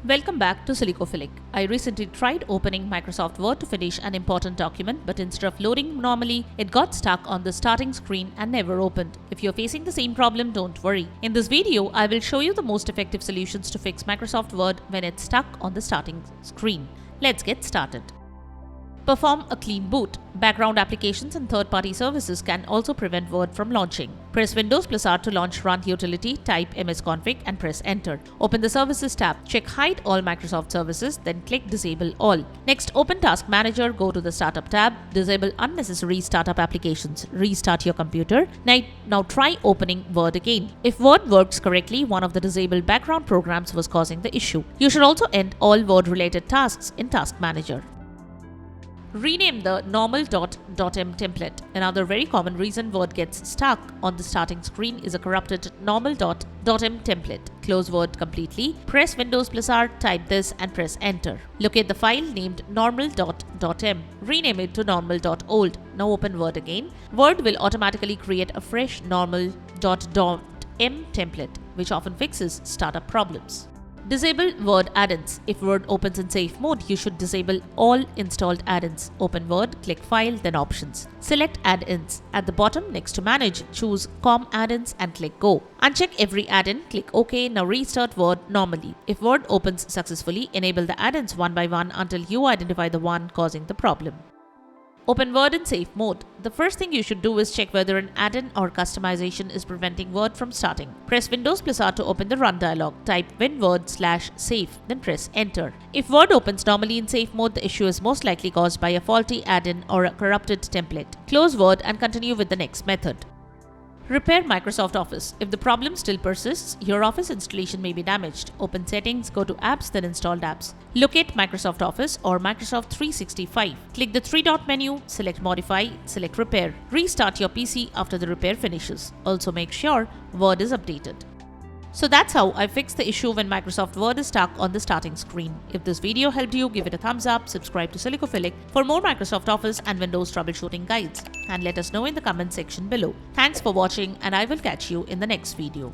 Welcome back to Silicophilic. I recently tried opening Microsoft Word to finish an important document, but instead of loading normally, it got stuck on the starting screen and never opened. If you're facing the same problem, don't worry. In this video, I will show you the most effective solutions to fix Microsoft Word when it's stuck on the starting screen. Let's get started. Perform a clean boot. Background applications and third-party services can also prevent Word from launching. Press Windows+R to launch Run utility, type msconfig and press Enter. Open the Services tab. Check Hide all Microsoft services, then click Disable all. Next, open Task Manager, go to the Startup tab, disable unnecessary startup applications, restart your computer. Now try opening Word again. If Word works correctly, one of the disabled background programs was causing the issue. You should also end all Word-related tasks in Task Manager. Rename the Normal.dotm template. Another very common reason Word gets stuck on the starting screen is a corrupted Normal.dotm template. Close Word completely, press Windows+R, type this and press Enter. Locate the file named Normal.dotm. Rename it to Normal.old. Now open Word again. Word will automatically create a fresh Normal.dotm template, which often fixes startup problems. Disable Word add-ins. If Word opens in safe mode, you should disable all installed add-ins. Open Word, click File, then Options. Select Add-ins. At the bottom, next to Manage, choose COM add-ins and click Go. Uncheck every add-in, click OK. Now restart Word normally. If Word opens successfully, enable the add-ins one by one until you identify the one causing the problem. Open Word in safe mode. The first thing you should do is check whether an add-in or customization is preventing Word from starting. Press Windows+R to open the Run dialog. Type winword/safe, then press Enter. If Word opens normally in safe mode, the issue is most likely caused by a faulty add-in or a corrupted template. Close Word and continue with the next method. Repair Microsoft Office. If the problem still persists, your Office installation may be damaged. Open Settings, go to Apps, then Installed Apps. Locate Microsoft Office or Microsoft 365. Click the three-dot menu, select Modify, select Repair. Restart your PC after the repair finishes. Also make sure Word is updated. So that's how I fixed the issue when Microsoft Word is stuck on the starting screen. If this video helped you, give it a thumbs up, subscribe to Silicophilic for more Microsoft Office and Windows troubleshooting guides, and let us know in the comment section below. Thanks for watching, and I will catch you in the next video.